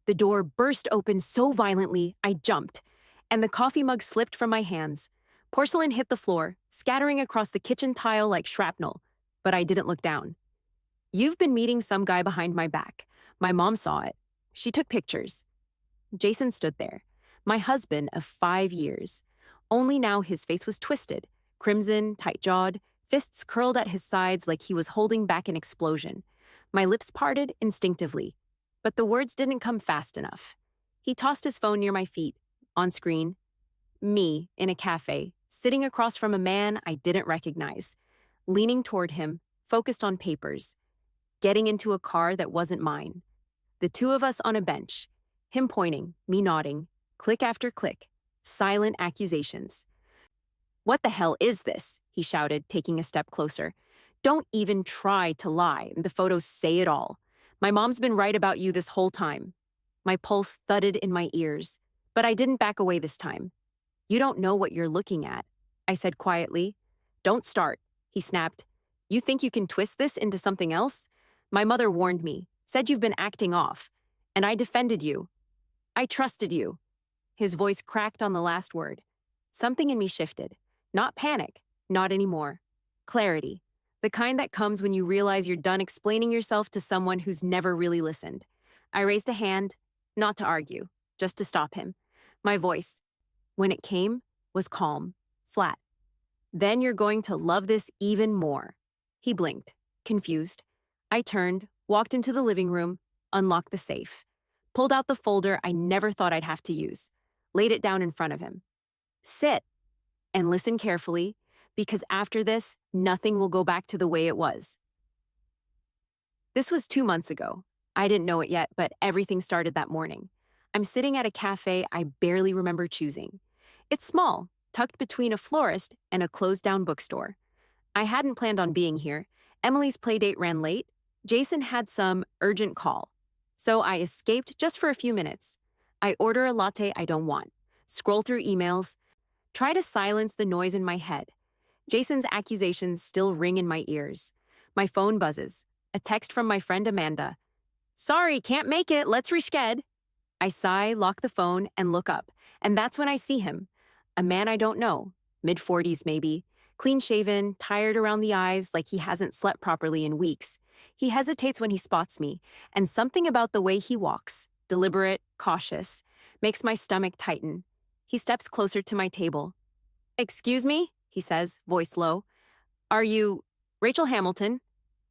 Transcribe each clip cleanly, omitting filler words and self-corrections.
The door burst open so violently, I jumped, and the coffee mug slipped from my hands. Porcelain hit the floor, scattering across the kitchen tile like shrapnel, but I didn't look down. "You've been meeting some guy behind my back. My mom saw it. She took pictures." Jason stood there, my husband of 5 years. Only now his face was twisted, crimson, tight-jawed, fists curled at his sides like he was holding back an explosion. My lips parted instinctively, but the words didn't come fast enough. He tossed his phone near my feet, on screen. Me, in a cafe, sitting across from a man I didn't recognize, leaning toward him, focused on papers, getting into a car that wasn't mine. The two of us on a bench, him pointing, me nodding, click after click, silent accusations. "What the hell is this?" he shouted, taking a step closer. "Don't even try to lie. The photos say it all. My mom's been right about you this whole time." My pulse thudded in my ears, but I didn't back away this time. "You don't know what you're looking at," I said quietly. "Don't start," he snapped. "You think you can twist this into something else? My mother warned me, said you've been acting off, and I defended you. I trusted you." His voice cracked on the last word. Something in me shifted. Not panic, not anymore. Clarity, the kind that comes when you realize you're done explaining yourself to someone who's never really listened. I raised a hand, not to argue, just to stop him. My voice, when it came, was calm, flat. "Then you're going to love this even more." He blinked, confused. I turned, walked into the living room, unlocked the safe, pulled out the folder I never thought I'd have to use, laid it down in front of him. "Sit and listen carefully, because after this, nothing will go back to the way it was." This was 2 months ago. I didn't know it yet, but everything started that morning. I'm sitting at a cafe I barely remember choosing. It's small, tucked between a florist and a closed-down bookstore. I hadn't planned on being here. Emily's playdate ran late. Jason had some urgent call. So I escaped just for a few minutes. I order a latte I don't want, scroll through emails, try to silence the noise in my head. Jason's accusations still ring in my ears. My phone buzzes. A text from my friend Amanda. "Sorry, can't make it, let's resched." I sigh, lock the phone, and look up, and that's when I see him. A man I don't know, mid-40s maybe, clean-shaven, tired around the eyes like he hasn't slept properly in weeks. He hesitates when he spots me, and something about the way he walks, deliberate, cautious, makes my stomach tighten. He steps closer to my table. "Excuse me?" he says, voice low. "Are you Rachel Hamilton?"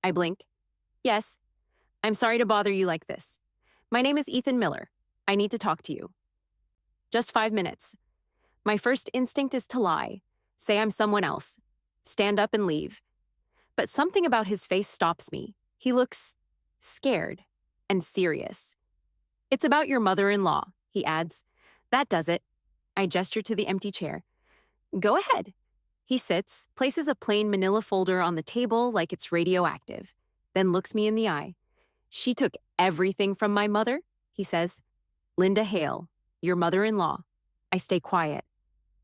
I blink. "Yes." "I'm sorry to bother you like this. My name is Ethan Miller. I need to talk to you." "Just 5 minutes." My first instinct is to lie, say I'm someone else, stand up and leave. But something about his face stops me. He looks scared and serious. "It's about your mother-in-law," he adds. "That does it." I gesture to the empty chair. "Go ahead." He sits, places a plain manila folder on the table like it's radioactive, then looks me in the eye. "She took everything from my mother," he says. "Linda Hale, your mother-in-law." I stay quiet.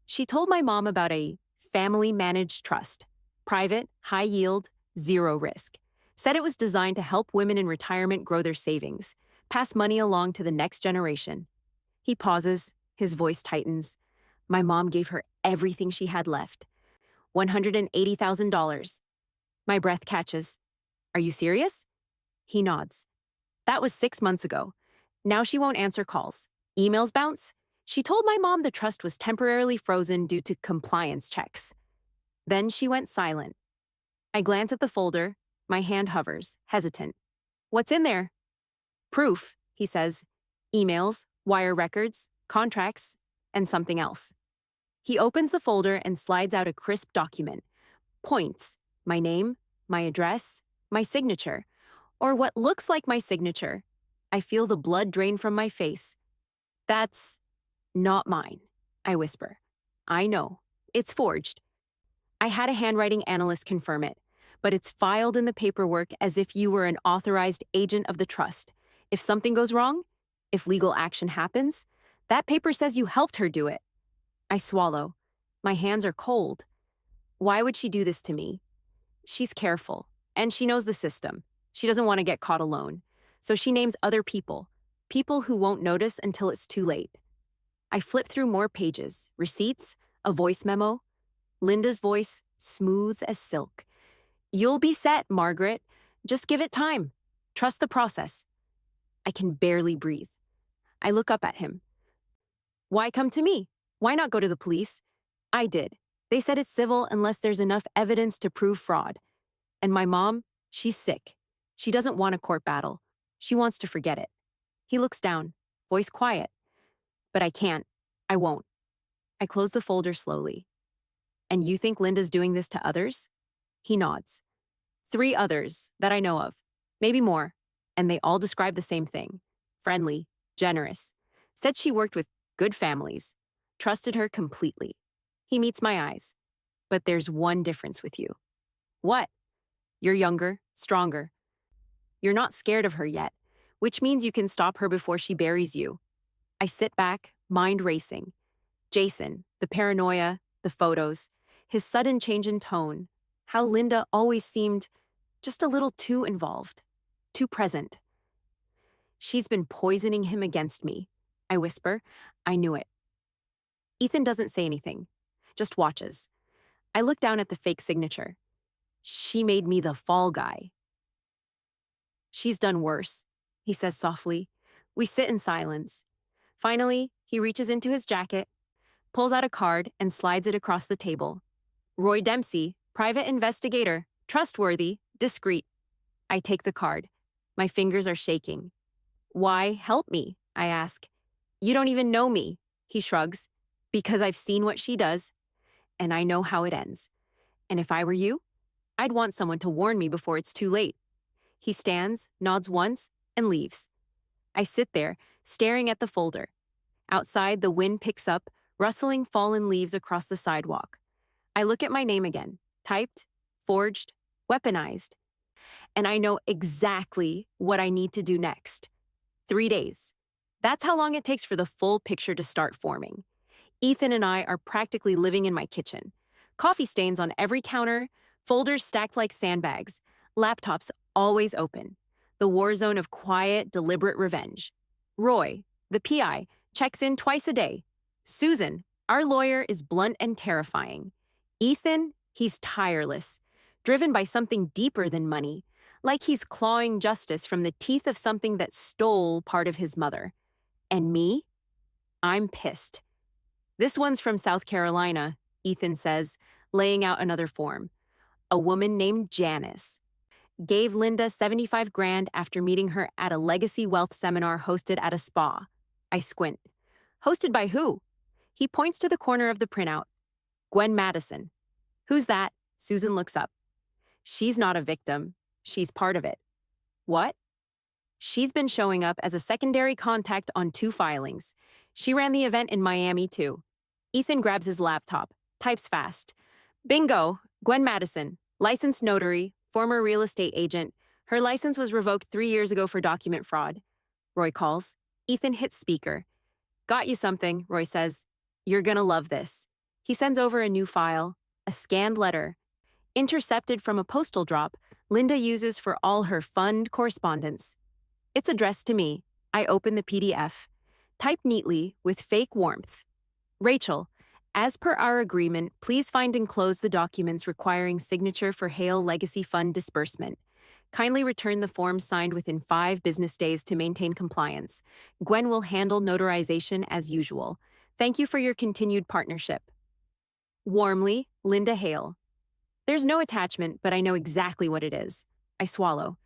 "She told my mom about a family-managed trust. Private, high yield, zero risk. Said it was designed to help women in retirement grow their savings, pass money along to the next generation." He pauses, his voice tightens. "My mom gave her everything she had left. $180,000. My breath catches. "Are you serious?" He nods. "That was 6 months ago. Now she won't answer calls. Emails bounce. She told my mom the trust was temporarily frozen due to compliance checks. Then she went silent." I glance at the folder. My hand hovers, hesitant. "What's in there?" "Proof," he says. "Emails, wire records, contracts, and something else." He opens the folder and slides out a crisp document. Points, my name, my address, my signature, or what looks like my signature. I feel the blood drain from my face. "That's not mine," I whisper. "I know. It's forged." I had a handwriting analyst confirm it, but it's filed in the paperwork as if you were an authorized agent of the trust. If something goes wrong, if legal action happens, that paper says you helped her do it. I swallow. My hands are cold. Why would she do this to me? She's careful, and she knows the system. She doesn't want to get caught alone. So she names other people, People who won't notice until it's too late. I flip through more pages, receipts, a voice memo, Linda's voice, smooth as silk. You'll be set, Margaret. Just give it time. Trust the process. I can barely breathe. I look up at him. Why come to me? Why not go to the police? I did. They said it's civil unless there's enough evidence to prove fraud. And my mom, she's sick. She doesn't want a court battle. She wants to forget it. He looks down, voice quiet. But I can't. I won't. I close the folder slowly. And you think Linda's doing this to others? He nods. 3 others that I know of, maybe more, and they all describe the same thing. Friendly, generous. Said she worked with good families. Trusted her completely. He meets my eyes. But there's one difference with you. What? You're younger, stronger. You're not scared of her yet, which means you can stop her before she buries you. I sit back, mind racing. Jason, the paranoia, the photos, his sudden change in tone, how Linda always seemed just a little too involved, too present. She's been poisoning him against me, I whisper. I knew it. Ethan doesn't say anything, just watches. I look down at the fake signature. She made me the fall guy. She's done worse, he says softly. We sit in silence. Finally, he reaches into his jacket, pulls out a card, and slides it across the table. Roy Dempsey, private investigator, trustworthy, discreet. I take the card. My fingers are shaking. Why help me? I ask. You don't even know me, he shrugs. Because I've seen what she does, and I know how it ends. And if I were you, I'd want someone to warn me before it's too late. He stands, nods once, and leaves. I sit there, staring at the folder. Outside, the wind picks up, rustling fallen leaves across the sidewalk. I look at my name again, typed, forged, weaponized. And I know exactly what I need to do next. 3 days. That's how long it takes for the full picture to start forming. Ethan and I are practically living in my kitchen. Coffee stains on every counter, folders stacked like sandbags, laptops always open. The war zone of quiet, deliberate revenge. Roy, the PI, checks in twice a day. Susan, our lawyer, is blunt and terrifying. Ethan, he's tireless, driven by something deeper than money, like he's clawing justice from the teeth of something that stole part of his mother. And me? I'm pissed. This one's from South Carolina, Ethan says, laying out another form. A woman named Janice. Gave Linda 75 grand after meeting her at a legacy wealth seminar hosted at a spa. I squint. Hosted by who? He points to the corner of the printout. Gwen Madison. Who's that? Susan looks up. She's not a victim. She's part of it. What? She's been showing up as a secondary contact on 2 filings. She ran the event in Miami, too. Ethan grabs his laptop, types fast. Bingo, Gwen Madison, licensed notary, former real estate agent. Her license was revoked 3 years ago for document fraud. Roy calls. Ethan hits speaker. Got you something, Roy says. You're gonna love this. He sends over a new file, a scanned letter. Intercepted from a postal drop Linda uses for all her fund correspondence. It's addressed to me. I open the PDF. Typed neatly, with fake warmth. Rachel, as per our agreement, please find enclosed the documents requiring signature for Hale Legacy Fund disbursement. Kindly return the forms signed within 5 business days to maintain compliance. Gwen will handle notarization as usual. Thank you for your continued partnership. Warmly, Linda Hale. There's no attachment, but I know exactly what it is. I swallow.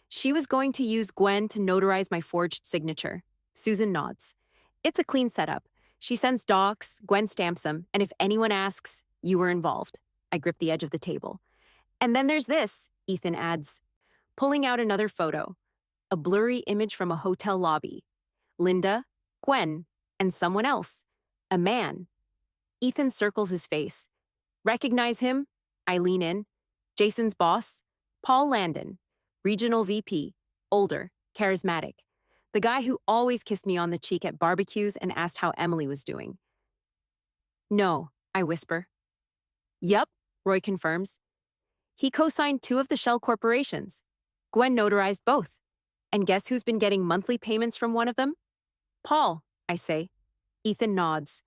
She was going to use Gwen to notarize my forged signature. Susan nods. It's a clean setup. She sends docs, Gwen stamps them, and if anyone asks, you were involved. I grip the edge of the table. And then there's this, Ethan adds, pulling out another photo. A blurry image from a hotel lobby. Linda, Gwen, and someone else. A man. Ethan circles his face. Recognize him? I lean in. Jason's boss? Paul Landon. Regional VP. Older. Charismatic. The guy who always kissed me on the cheek at barbecues and asked how Emily was doing. No, I whisper. Yup, Roy confirms. He co-signed 2 of the shell corporations. Gwen notarized both. And guess who's been getting monthly payments from one of them? Paul, I say. Ethan nods.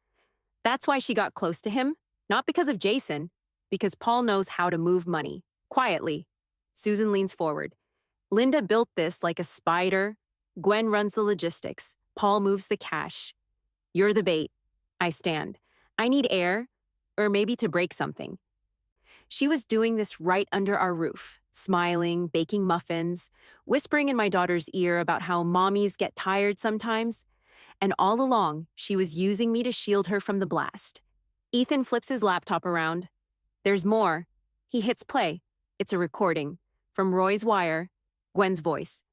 That's why she got close to him, not because of Jason, because Paul knows how to move money, quietly. Susan leans forward. Linda built this like a spider. Gwen runs the logistics. Paul moves the cash. You're the bait. I stand. I need air, or maybe to break something. She was doing this right under our roof, smiling, baking muffins, whispering in my daughter's ear about how mommies get tired sometimes. And all along, she was using me to shield her from the blast. Ethan flips his laptop around. There's more. He hits play. It's a recording. From Roy's wire, Gwen's voice.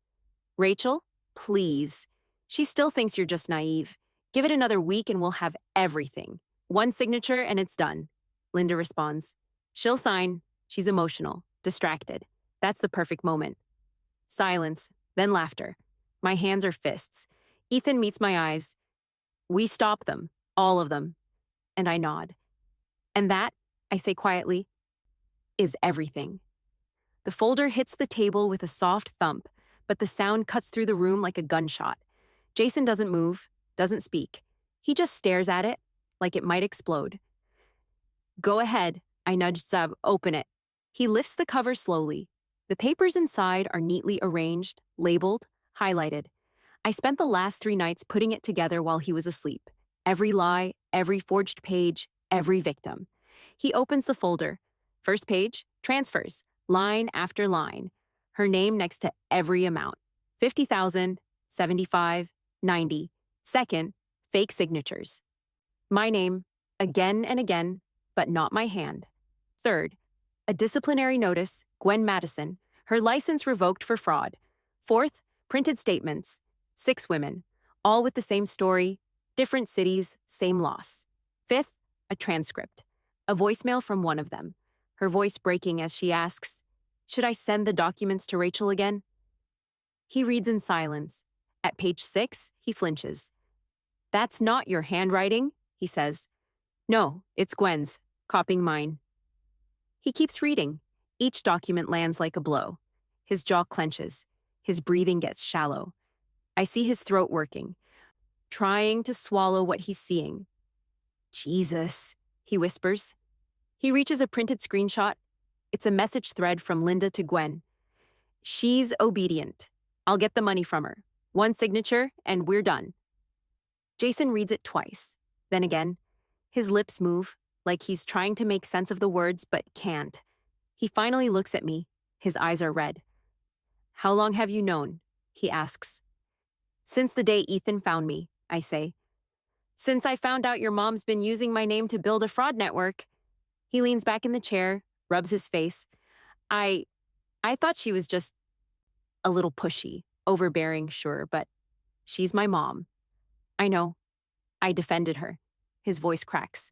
Rachel, please. She still thinks you're just naive. Give it another week and we'll have everything. One signature and it's done. Linda responds. She'll sign. She's emotional, distracted. That's the perfect moment. Silence, then laughter. My hands are fists. Ethan meets my eyes. We stop them, all of them. And I nod. And that, I say quietly, is everything. The folder hits the table with a soft thump, but the sound cuts through the room like a gunshot. Jason doesn't move, doesn't speak. He just stares at it, like it might explode. Go ahead, I nudge Zab, open it. He lifts the cover slowly. The papers inside are neatly arranged, labeled, highlighted. I spent the last 3 nights putting it together while he was asleep. Every lie, every forged page, every victim. He opens the folder. First page, transfers, line after line. Her name next to every amount. 50,000, 75, 90. Second, fake signatures. My name, again and again, but not my hand. Third, a disciplinary notice, Gwen Madison, her license revoked for fraud. Fourth, printed statements. 6 women, all with the same story, different cities, same loss. Fifth, a transcript, a voicemail from one of them, her voice breaking as she asks, should I send the documents to Rachel again? He reads in silence. At page 6, he flinches. That's not your handwriting, he says. No, it's Gwen's, copying mine. He keeps reading. Each document lands like a blow. His jaw clenches. His breathing gets shallow. I see his throat working, trying to swallow what he's seeing. Jesus, he whispers. He reaches a printed screenshot. It's a message thread from Linda to Gwen. She's obedient. I'll get the money from her. 1 signature, and we're done. Jason reads it twice. Then again, his lips move, like he's trying to make sense of the words, but can't. He finally looks at me. His eyes are red. How long have you known? He asks. Since the day Ethan found me, I say. Since I found out your mom's been using my name to build a fraud network. He leans back in the chair, rubs his face. I thought she was just a little pushy, overbearing, sure, but she's my mom. I know. I defended her. His voice cracks.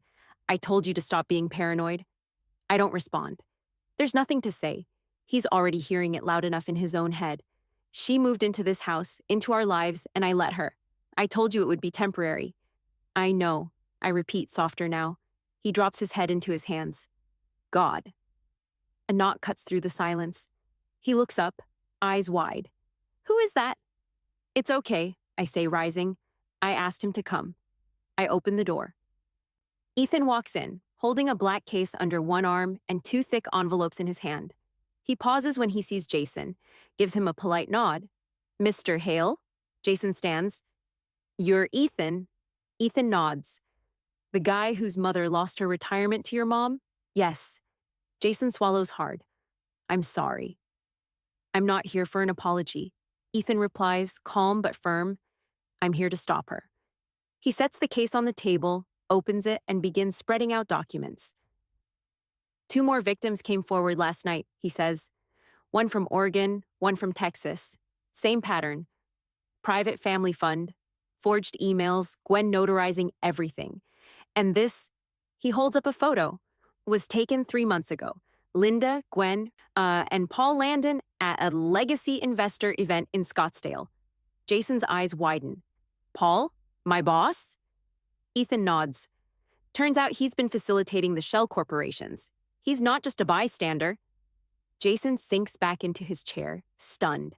I told you to stop being paranoid. I don't respond. There's nothing to say. He's already hearing it loud enough in his own head. She moved into this house, into our lives, and I let her. I told you it would be temporary. I know. I repeat, softer now. He drops his head into his hands. God. A knot cuts through the silence. He looks up, eyes wide. Who is that? It's okay, I say, rising. I asked him to come. I open the door. Ethan walks in, holding a black case under one arm and 2 thick envelopes in his hand. He pauses when he sees Jason, gives him a polite nod. Mr. Hale? Jason stands. You're Ethan? Ethan nods. The guy whose mother lost her retirement to your mom? Yes. Jason swallows hard. I'm sorry. I'm not here for an apology. Ethan replies, calm but firm. I'm here to stop her. He sets the case on the table, opens it, and begins spreading out documents. 2 more victims came forward last night, he says. 1 from Oregon, 1 from Texas. Same pattern. Private family fund. Forged emails, Gwen notarizing everything. And this, he holds up a photo, was taken 3 months ago. Linda, Gwen, and Paul Landon at a legacy investor event in Scottsdale. Jason's eyes widen. Paul? My boss? Ethan nods. Turns out he's been facilitating the shell corporations. He's not just a bystander. Jason sinks back into his chair, stunned.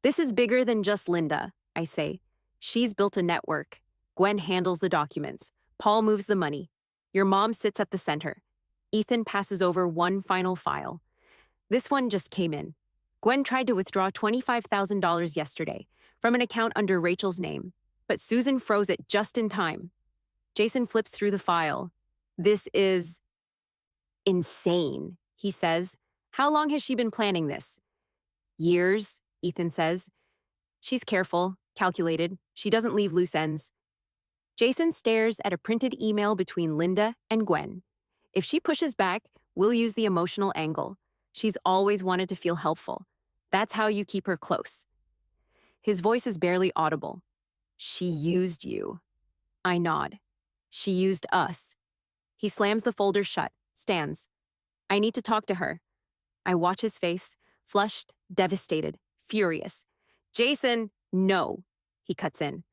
This is bigger than just Linda, I say. She's built a network. Gwen handles the documents. Paul moves the money. Your mom sits at the center. Ethan passes over one final file. This one just came in. Gwen tried to withdraw $25,000 yesterday from an account under Rachel's name, but Susan froze it just in time. Jason flips through the file. This is insane, he says. How long has she been planning this? Years, Ethan says. She's careful, calculated. She doesn't leave loose ends. Jason stares at a printed email between Linda and Gwen. If she pushes back, we'll use the emotional angle. She's always wanted to feel helpful. That's how you keep her close. His voice is barely audible. She used you. I nod. She used us. He slams the folder shut, stands. I need to talk to her. I watch his face, flushed, devastated, furious. Jason, no, he cuts in.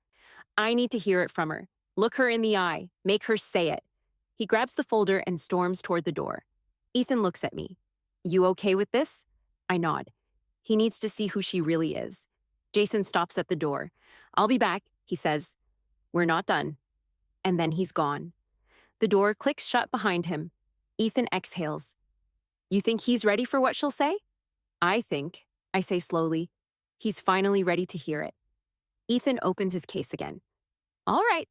I need to hear it from her. Look her in the eye. Make her say it. He grabs the folder and storms toward the door. Ethan looks at me. You okay with this? I nod. He needs to see who she really is. Jason stops at the door. I'll be back, he says. We're not done. And then he's gone. The door clicks shut behind him. Ethan exhales. You think he's ready for what she'll say? I think, I say slowly, he's finally ready to hear it. Ethan opens his case again. All right.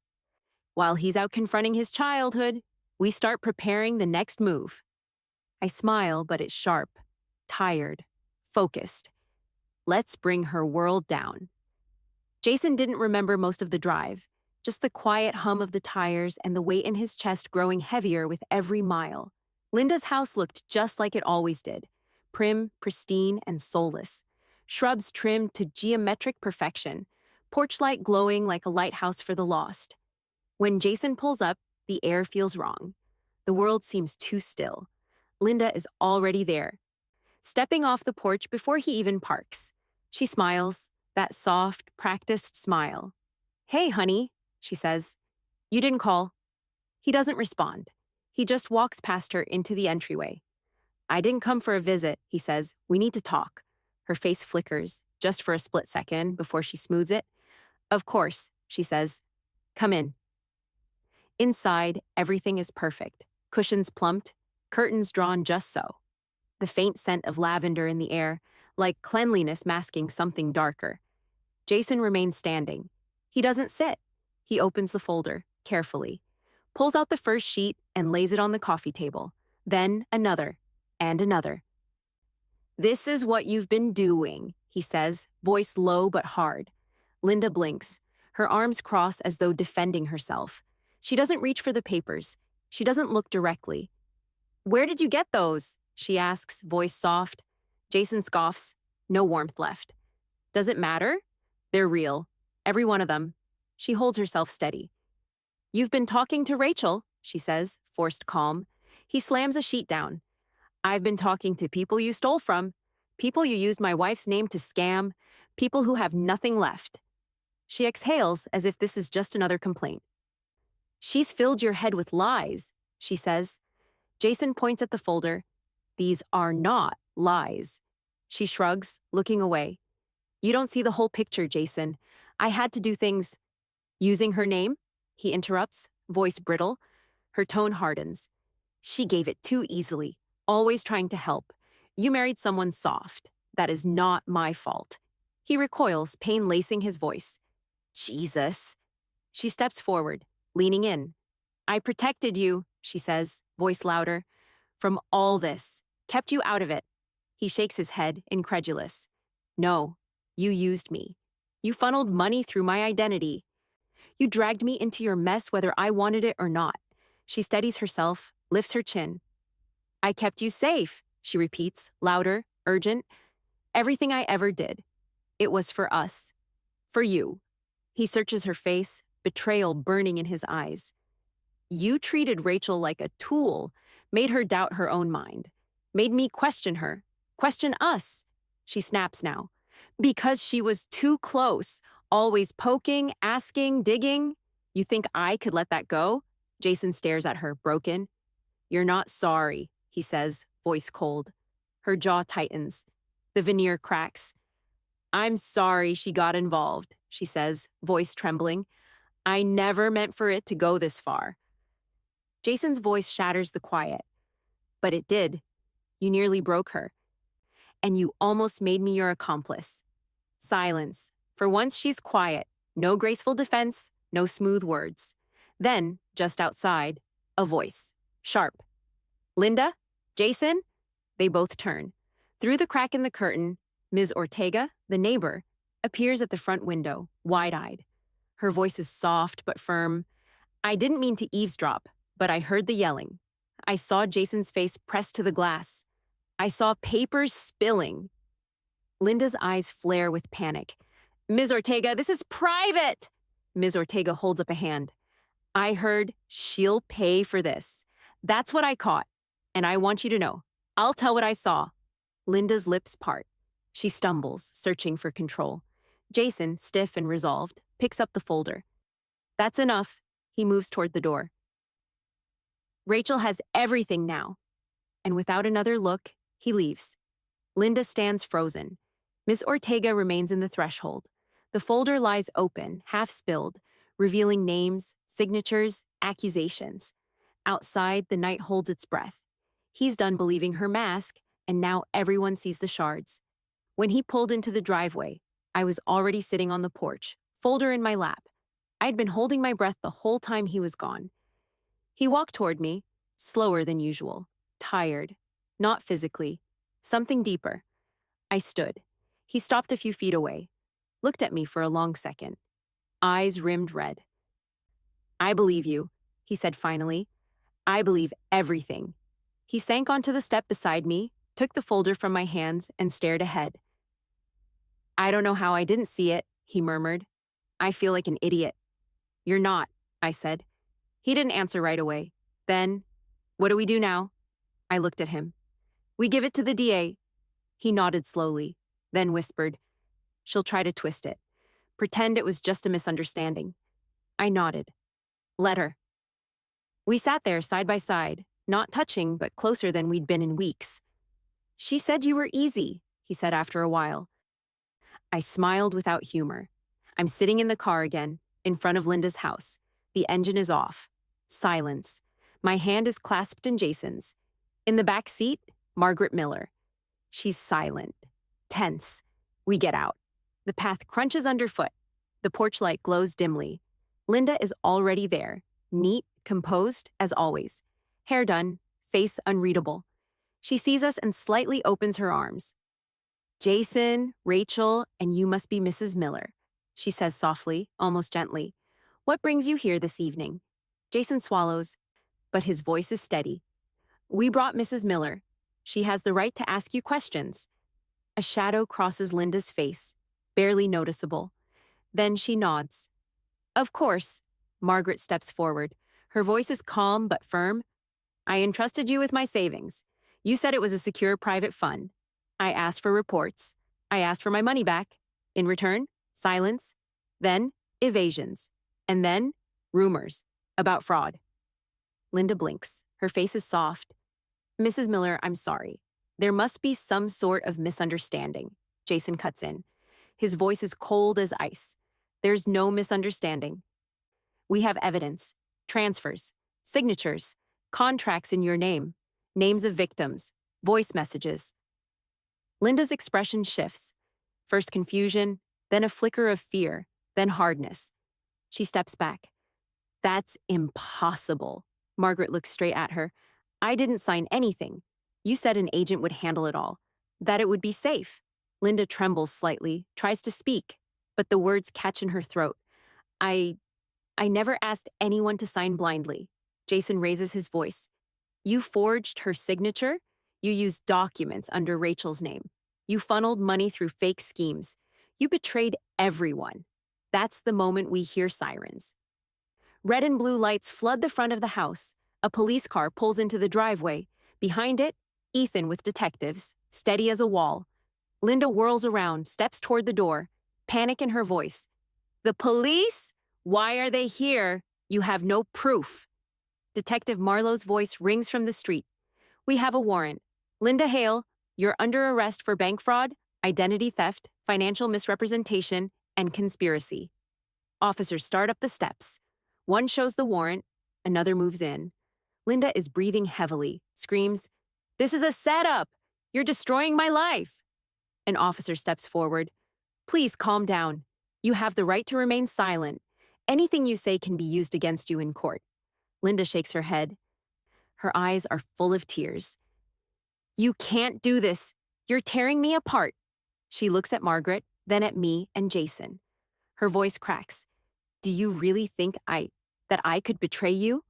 While he's out confronting his childhood, we start preparing the next move. I smile, but it's sharp, tired, focused. Let's bring her world down. Jason didn't remember most of the drive, just the quiet hum of the tires and the weight in his chest growing heavier with every mile. Linda's house looked just like it always did, prim, pristine, and soulless. Shrubs trimmed to geometric perfection, porch light glowing like a lighthouse for the lost. When Jason pulls up, the air feels wrong. The world seems too still. Linda is already there, stepping off the porch before he even parks. She smiles, that soft, practiced smile. Hey, honey, she says. You didn't call. He doesn't respond. He just walks past her into the entryway. I didn't come for a visit, he says. We need to talk. Her face flickers, just for a split second before she smooths it. Of course, she says. Come in. Inside, everything is perfect. Cushions plumped, curtains drawn just so. The faint scent of lavender in the air, like cleanliness masking something darker. Jason remains standing. He doesn't sit. He opens the folder, carefully, pulls out the first sheet and lays it on the coffee table. Then another, and another. This is what you've been doing, he says, voice low but hard. Linda blinks, her arms cross as though defending herself. She doesn't reach for the papers. She doesn't look directly. Where did you get those? She asks, voice soft. Jason scoffs. No warmth left. Does it matter? They're real. Every one of them. She holds herself steady. You've been talking to Rachel, she says, forced calm. He slams a sheet down. I've been talking to people you stole from, people you used my wife's name to scam, people who have nothing left. She exhales as if this is just another complaint. She's filled your head with lies, she says. Jason points at the folder. These are not lies. She shrugs, looking away. You don't see the whole picture, Jason. I had to do things. Using her name? He interrupts, voice brittle. Her tone hardens. She gave it too easily, always trying to help. You married someone soft. That is not my fault. He recoils, pain lacing his voice. Jesus. She steps forward, leaning in. I protected you, she says, voice louder. From all this. Kept you out of it. He shakes his head, incredulous. No, you used me. You funneled money through my identity. You dragged me into your mess whether I wanted it or not. She steadies herself, lifts her chin. I kept you safe, she repeats, louder, urgent. Everything I ever did. It was for us. For you. He searches her face, betrayal burning in his eyes. You treated Rachel like a tool, made her doubt her own mind, made me question her, question us. She snaps now. Because she was too close, always poking, asking, digging. You think I could let that go? Jason stares at her, broken. You're not sorry, he says, voice cold. Her jaw tightens. The veneer cracks. I'm sorry she got involved, she says, voice trembling. I never meant for it to go this far. Jason's voice shatters the quiet. But it did. You nearly broke her. And you almost made me your accomplice. Silence. For once, she's quiet. No graceful defense, no smooth words. Then, just outside, a voice. Sharp. Linda? Jason? They both turn. Through the crack in the curtain, Ms. Ortega, the neighbor, appears at the front window, wide-eyed. Her voice is soft but firm. I didn't mean to eavesdrop, but I heard the yelling. I saw Jason's face pressed to the glass. I saw papers spilling. Linda's eyes flare with panic. Ms. Ortega, this is private! Ms. Ortega holds up a hand. I heard she'll pay for this. That's what I caught. And I want you to know. I'll tell what I saw. Linda's lips part. She stumbles, searching for control. Jason, stiff and resolved, picks up the folder. That's enough. He moves toward the door. Rachel has everything now. And without another look, he leaves. Linda stands frozen. Miss Ortega remains in the threshold. The folder lies open, half spilled, revealing names, signatures, accusations. Outside, the night holds its breath. He's done believing her mask, and now everyone sees the shards. When he pulled into the driveway, I was already sitting on the porch, folder in my lap. I'd been holding my breath the whole time he was gone. He walked toward me, slower than usual, tired, not physically, something deeper. I stood. He stopped a few feet away, looked at me for a long second, eyes rimmed red. I believe you, he said finally. I believe everything. He sank onto the step beside me, took the folder from my hands, and stared ahead. I don't know how I didn't see it, he murmured. I feel like an idiot. You're not, I said. He didn't answer right away. Then, what do we do now? I looked at him. We give it to the DA. He nodded slowly, then whispered, she'll try to twist it. Pretend it was just a misunderstanding. I nodded. Let her. We sat there side by side, not touching but closer than we'd been in weeks. She said you were easy, he said after a while. I smiled without humor. I'm sitting in the car again, in front of Linda's house. The engine is off. Silence. My hand is clasped in Jason's. In the back seat, Margaret Miller. She's silent, tense. We get out. The path crunches underfoot. The porch light glows dimly. Linda is already there, neat, composed, as always. Hair done, face unreadable. She sees us and slightly opens her arms. Jason, Rachel, and you must be Mrs. Miller, she says softly, almost gently. What brings you here this evening? Jason swallows, but his voice is steady. We brought Mrs. Miller. She has the right to ask you questions. A shadow crosses Linda's face, barely noticeable. Then she nods. Of course. Margaret steps forward. Her voice is calm but firm. I entrusted you with my savings. You said it was a secure private fund. I asked for reports. I asked for my money back. In return, silence. Then, evasions. And then, rumors about fraud. Linda blinks. Her face is soft. Mrs. Miller, I'm sorry. There must be some sort of misunderstanding. Jason cuts in. His voice is cold as ice. There's no misunderstanding. We have evidence, transfers, signatures, contracts in your name, names of victims, voice messages. Linda's expression shifts. First confusion, then a flicker of fear, then hardness. She steps back. That's impossible. Margaret looks straight at her. I didn't sign anything. You said an agent would handle it all, that it would be safe. Linda trembles slightly, tries to speak, but the words catch in her throat. I never asked anyone to sign blindly. Jason raises his voice. You forged her signature? You used documents under Rachel's name. You funneled money through fake schemes. You betrayed everyone. That's the moment we hear sirens. Red and blue lights flood the front of the house. A police car pulls into the driveway. Behind it, Ethan with detectives, steady as a wall. Linda whirls around, steps toward the door, panic in her voice. The police? Why are they here? You have no proof. Detective Marlowe's voice rings from the street. We have a warrant. Linda Hale, you're under arrest for bank fraud. identity theft, financial misrepresentation, and conspiracy. Officers start up the steps. One shows the warrant, another moves in. Linda is breathing heavily, screams, "This is a setup! You're destroying my life!" An officer steps forward. "Please calm down. You have the right to remain silent. Anything you say can be used against you in court." Linda shakes her head. Her eyes are full of tears. "You can't do this. You're tearing me apart." She looks at Margaret, then at me and Jason. Her voice cracks. "Do you really think that I could betray you?"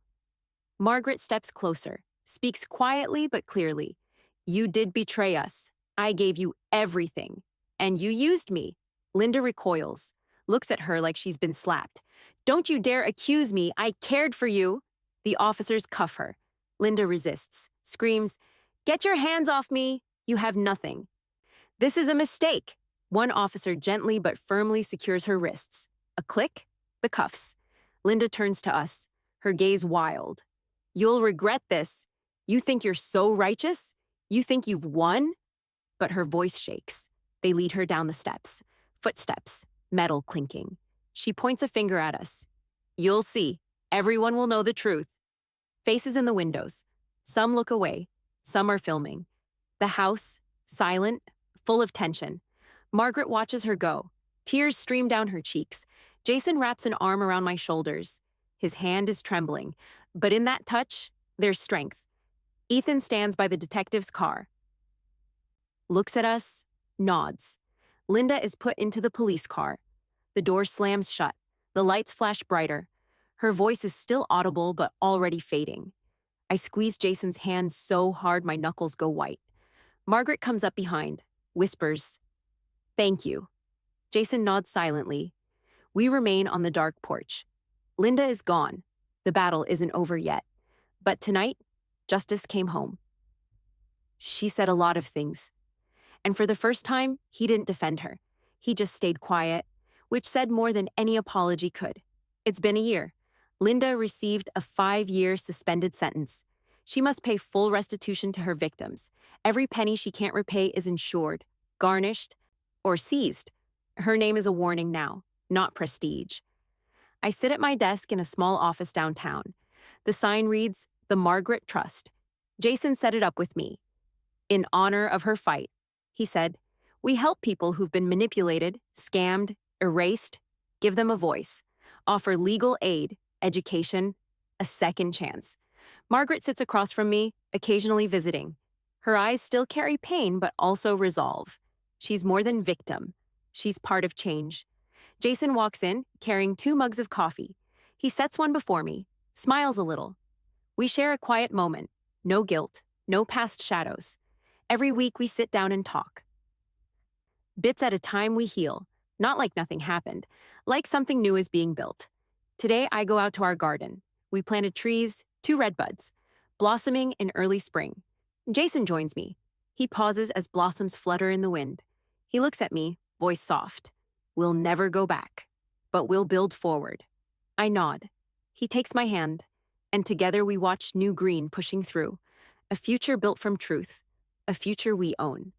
Margaret steps closer, speaks quietly but clearly. "You did betray us. I gave you everything. And you used me." Linda recoils, looks at her like she's been slapped. "Don't you dare accuse me. I cared for you." The officers cuff her. Linda resists, screams, "Get your hands off me. You have nothing." "This is a mistake." One officer gently but firmly secures her wrists. A click, the cuffs. Linda turns to us, her gaze wild. "You'll regret this. You think you're so righteous? You think you've won?" But her voice shakes. They lead her down the steps. Footsteps, metal clinking. She points a finger at us. "You'll see. Everyone will know the truth." Faces in the windows. Some look away. Some are filming. The house, silent, full of tension. Margaret watches her go. Tears stream down her cheeks. Jason wraps an arm around my shoulders. His hand is trembling, but in that touch, there's strength. Ethan stands by the detective's car. Looks at us, nods. Linda is put into the police car. The door slams shut. The lights flash brighter. Her voice is still audible but already fading. I squeeze Jason's hand so hard my knuckles go white. Margaret comes up behind, whispers, "Thank you." Jason nods silently. We remain on the dark porch. Linda is gone. The battle isn't over yet. But tonight, justice came home. She said a lot of things. And for the first time, he didn't defend her. He just stayed quiet, which said more than any apology could. It's been a year. Linda received a 5-year suspended sentence. She must pay full restitution to her victims. Every penny she can't repay is insured, garnished, or seized. Her name is a warning now, not prestige. I sit at my desk in a small office downtown. The sign reads, "The Margaret Trust." Jason set it up with me. In honor of her fight, he said, "We help people who've been manipulated, scammed, erased, give them a voice, offer legal aid, education, a second chance." Margaret sits across from me, occasionally visiting. Her eyes still carry pain, but also resolve. She's more than victim. She's part of change. Jason walks in, carrying 2 mugs of coffee. He sets one before me, smiles a little. We share a quiet moment. No guilt, no past shadows. Every week we sit down and talk. Bits at a time we heal, not like nothing happened, like something new is being built. Today I go out to our garden. We planted trees, 2 redbuds, blossoming in early spring. Jason joins me. He pauses as blossoms flutter in the wind. He looks at me, voice soft. "We'll never go back, but we'll build forward." I nod. He takes my hand, and together we watch new green pushing through, a future built from truth, a future we own.